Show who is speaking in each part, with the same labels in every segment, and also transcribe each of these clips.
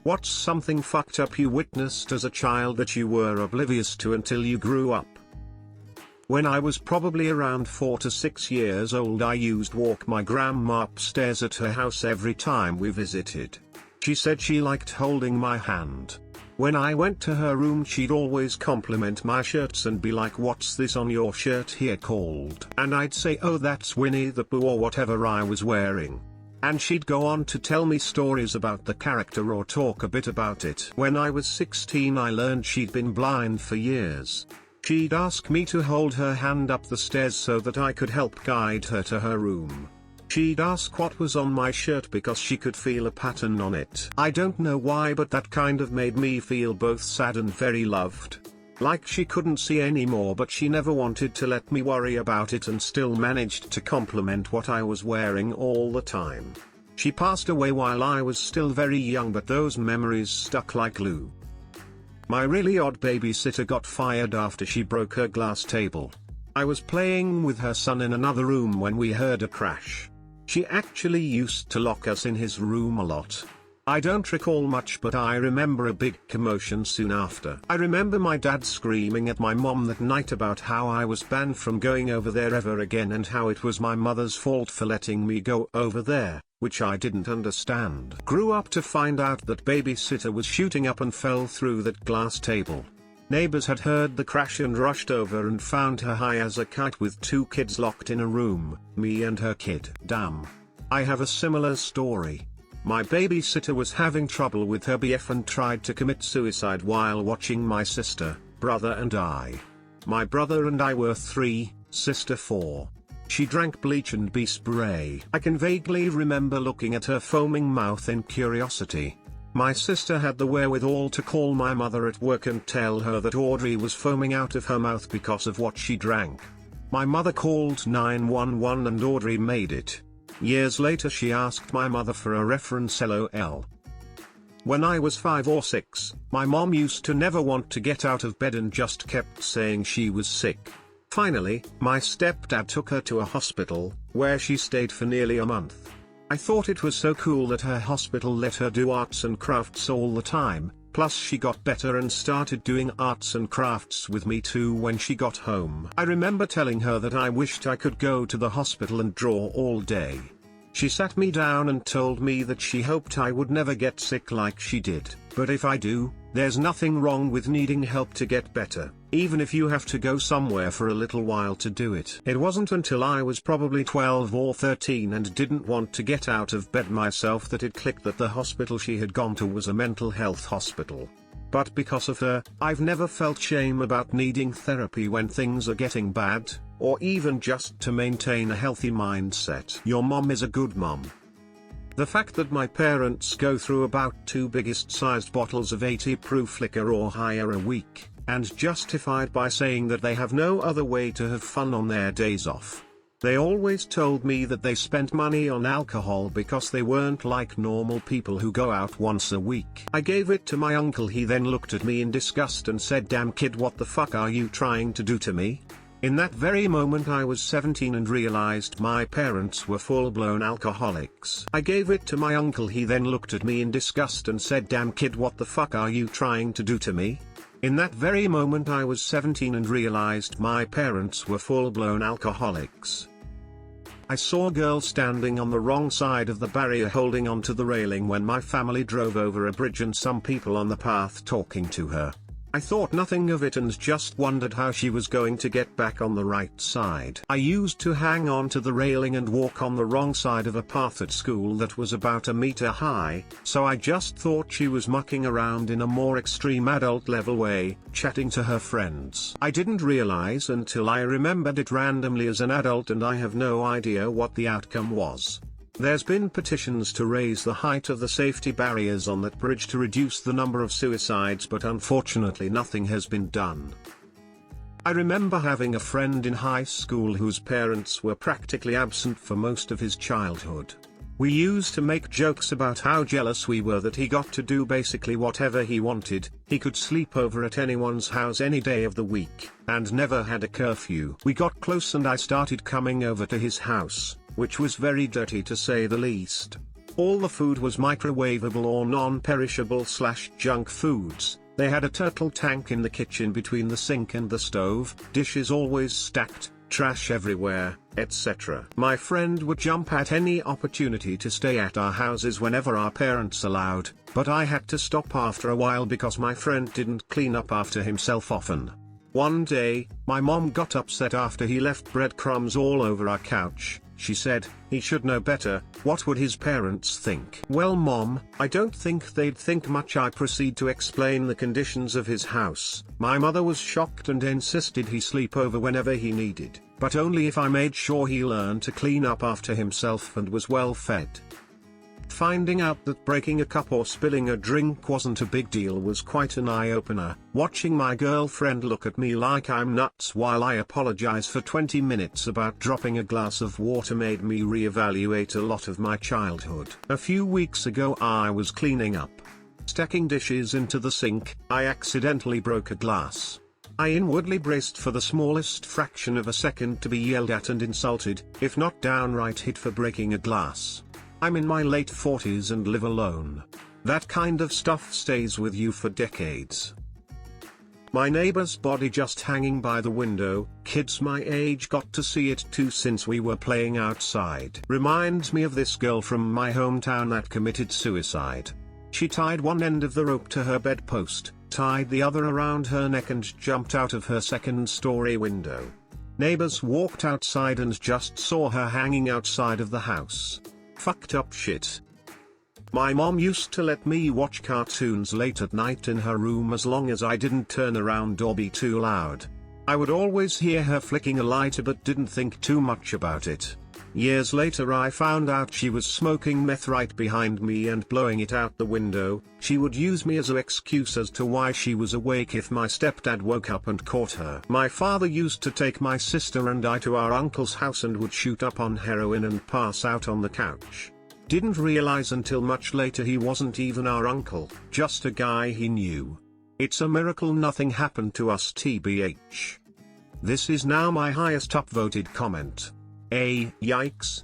Speaker 1: What's something fucked up you witnessed as a child that you were oblivious to until you grew up? When I was probably around 4 to 6 years old, I used to walk my grandma upstairs at her house every time we visited. She said she liked holding my hand. When I went to her room, she'd always compliment my shirts and be like, "What's this on your shirt here called?" And I'd say, "Oh, that's Winnie the Pooh," or whatever I was wearing. And she'd go on to tell me stories about the character or talk a bit about it. When I was 16, I learned she'd been blind for years. She'd ask me to hold her hand up the stairs so that I could help guide her to her room. She'd ask what was on my shirt because she could feel a pattern on it. I don't know why, but that kind of made me feel both sad and very loved. Like she couldn't see anymore, but she never wanted to let me worry about it and still managed to compliment what I was wearing all the time. She passed away while I was still very young, but those memories stuck like glue. My really odd babysitter got fired after she broke her glass table. I was playing with her son in another room when we heard a crash. She actually used to lock us in his room a lot. I don't recall much, but I remember a big commotion soon after. I remember my dad screaming at my mom that night about how I was banned from going over there ever again and how it was my mother's fault for letting me go over there, which I didn't understand. Grew up to find out that babysitter was shooting up and fell through that glass table. Neighbors had heard the crash and rushed over and found her high as a kite with 2 kids locked in a room, me and her kid. Damn. I have a similar story. My babysitter was having trouble with her BF and tried to commit suicide while watching my sister, brother and I. My brother and I were 3, sister 4. She drank bleach and bee spray. I can vaguely remember looking at her foaming mouth in curiosity. My sister had the wherewithal to call my mother at work and tell her that Audrey was foaming out of her mouth because of what she drank. My mother called 911 and Audrey made it. Years later she asked my mother for a reference, LOL. When I was 5 or 6, my mom used to never want to get out of bed and just kept saying she was sick. Finally, my stepdad took her to a hospital, where she stayed for nearly a month. I thought it was so cool that her hospital let her do arts and crafts all the time, plus she got better and started doing arts and crafts with me too when she got home. I remember telling her that I wished I could go to the hospital and draw all day. She sat me down and told me that she hoped I would never get sick like she did, but if I do, there's nothing wrong with needing help to get better, even if you have to go somewhere for a little while to do it. It wasn't until I was probably 12 or 13 and didn't want to get out of bed myself that it clicked that the hospital she had gone to was a mental health hospital. But because of her, I've never felt shame about needing therapy when things are getting bad, or even just to maintain a healthy mindset. Your mom is a good mom. The fact that my parents go through about 2 biggest sized bottles of 80 proof liquor or higher a week, and justified by saying that they have no other way to have fun on their days off. They always told me that they spent money on alcohol because they weren't like normal people who go out once a week. I gave it to my uncle. He then looked at me in disgust and said, "Damn kid, what the fuck are you trying to do to me?" In that very moment I was 17 and realized my parents were full-blown alcoholics. I gave it to my uncle. He then looked at me in disgust and said, "Damn kid, what the fuck are you trying to do to me?" In that very moment I was 17 and realized my parents were full-blown alcoholics. I saw a girl standing on the wrong side of the barrier holding onto the railing when my family drove over a bridge and some people on the path talking to her. I thought nothing of it and just wondered how she was going to get back on the right side. I used to hang on to the railing and walk on the wrong side of a path at school that was about a meter high, so I just thought she was mucking around in a more extreme adult level way, chatting to her friends. I didn't realize until I remembered it randomly as an adult, and I have no idea what the outcome was. There's been petitions to raise the height of the safety barriers on that bridge to reduce the number of suicides, but unfortunately nothing has been done. I remember having a friend in high school whose parents were practically absent for most of his childhood. We used to make jokes about how jealous we were that he got to do basically whatever he wanted. He could sleep over at anyone's house any day of the week, and never had a curfew. We got close and I started coming over to his house, which was very dirty to say the least. All the food was microwavable or non-perishable / junk foods. They had a turtle tank in the kitchen between the sink and the stove, dishes always stacked, trash everywhere, etc. My friend would jump at any opportunity to stay at our houses whenever our parents allowed, but I had to stop after a while because my friend didn't clean up after himself often. One day, my mom got upset after he left breadcrumbs all over our couch. She said, "He should know better, what would his parents think?" Well mom, I don't think they'd think much. I proceed to explain the conditions of his house. My mother was shocked and insisted he sleep over whenever he needed, but only if I made sure he learned to clean up after himself and was well fed. Finding out that breaking a cup or spilling a drink wasn't a big deal was quite an eye-opener. Watching my girlfriend look at me like I'm nuts while I apologize for 20 minutes about dropping a glass of water made me reevaluate a lot of my childhood. A few weeks ago I was cleaning up. Stacking dishes into the sink, I accidentally broke a glass. I inwardly braced for the smallest fraction of a second to be yelled at and insulted, if not downright hit for breaking a glass. I'm in my late 40s and live alone. That kind of stuff stays with you for decades. My neighbor's body just hanging by the window, kids my age got to see it too since we were playing outside. Reminds me of this girl from my hometown that committed suicide. She tied one end of the rope to her bedpost, tied the other around her neck and jumped out of her second-story window. Neighbors walked outside and just saw her hanging outside of the house. Fucked up shit. My mom used to let me watch cartoons late at night in her room as long as I didn't turn around or be too loud. I would always hear her flicking a lighter but didn't think too much about it. Years later I found out she was smoking meth right behind me and blowing it out the window. She would use me as an excuse as to why she was awake if my stepdad woke up and caught her. My father used to take my sister and I to our uncle's house and would shoot up on heroin and pass out on the couch. Didn't realize until much later he wasn't even our uncle, just a guy he knew. It's a miracle nothing happened to us tbh. This is now my highest upvoted comment. Yikes.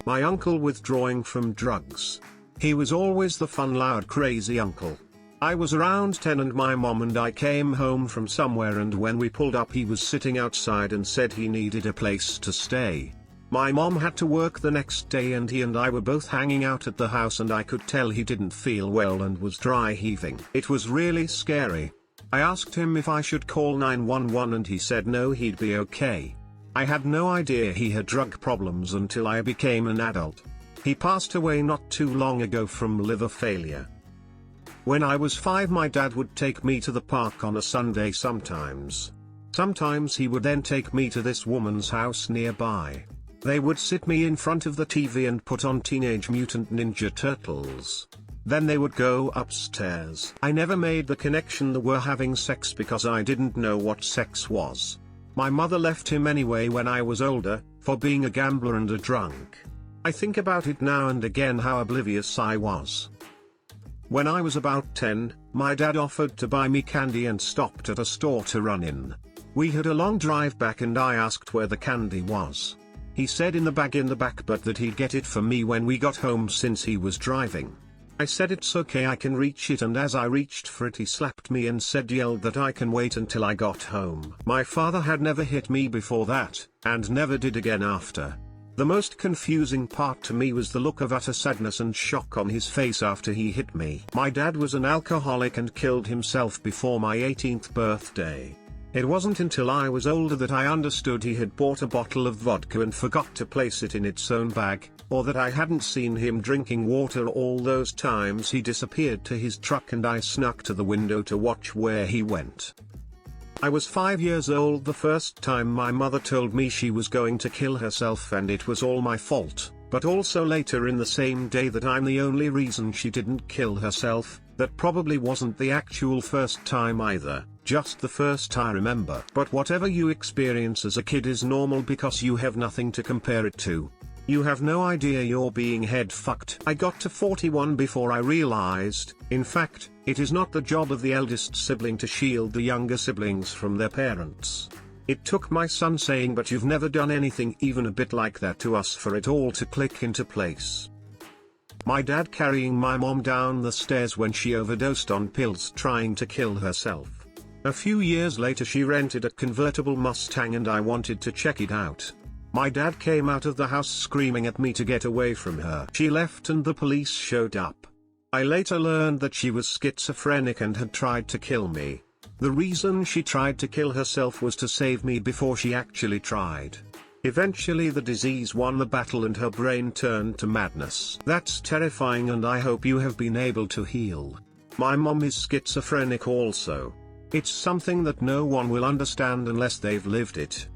Speaker 1: My uncle withdrawing from drugs. He was always the fun loud crazy uncle. I was around 10 and my mom and I came home from somewhere and when we pulled up he was sitting outside and said he needed a place to stay. My mom had to work the next day and he and I were both hanging out at the house and I could tell he didn't feel well and was dry heaving. It was really scary. I asked him if I should call 911 and he said no, he'd be okay. I had no idea he had drug problems until I became an adult. He passed away not too long ago from liver failure. When I was 5 my dad would take me to the park on a Sunday sometimes. Sometimes he would then take me to this woman's house nearby. They would sit me in front of the TV and put on Teenage Mutant Ninja Turtles. Then they would go upstairs. I never made the connection they were having sex because I didn't know what sex was. My mother left him anyway when I was older, for being a gambler and a drunk. I think about it now and again how oblivious I was. When I was about 10, my dad offered to buy me candy and stopped at a store to run in. We had a long drive back and I asked where the candy was. He said in the bag in the back but that he'd get it for me when we got home since he was driving. I said it's okay, I can reach it, and as I reached for it he slapped me and yelled that I can wait until I got home. My father had never hit me before that, and never did again after. The most confusing part to me was the look of utter sadness and shock on his face after he hit me. My dad was an alcoholic and killed himself before my 18th birthday. It wasn't until I was older that I understood he had bought a bottle of vodka and forgot to place it in its own bag, or that I hadn't seen him drinking water all those times he disappeared to his truck and I snuck to the window to watch where he went. I was 5 years old the first time my mother told me she was going to kill herself and it was all my fault, but also later in the same day that I'm the only reason she didn't kill herself. That probably wasn't the actual first time either, just the first I remember. But whatever you experience as a kid is normal because you have nothing to compare it to. You have no idea you're being head fucked. I got to 41 before I realized, in fact, it is not the job of the eldest sibling to shield the younger siblings from their parents. It took my son saying "but you've never done anything even a bit like that to us" for it all to click into place. My dad carrying my mom down the stairs when she overdosed on pills trying to kill herself. A few years later she rented a convertible Mustang and I wanted to check it out. My dad came out of the house screaming at me to get away from her. She left and the police showed up. I later learned that she was schizophrenic and had tried to kill me. The reason she tried to kill herself was to save me before she actually tried. Eventually the disease won the battle and her brain turned to madness. That's terrifying and I hope you have been able to heal. My mom is schizophrenic also. It's something that no one will understand unless they've lived it.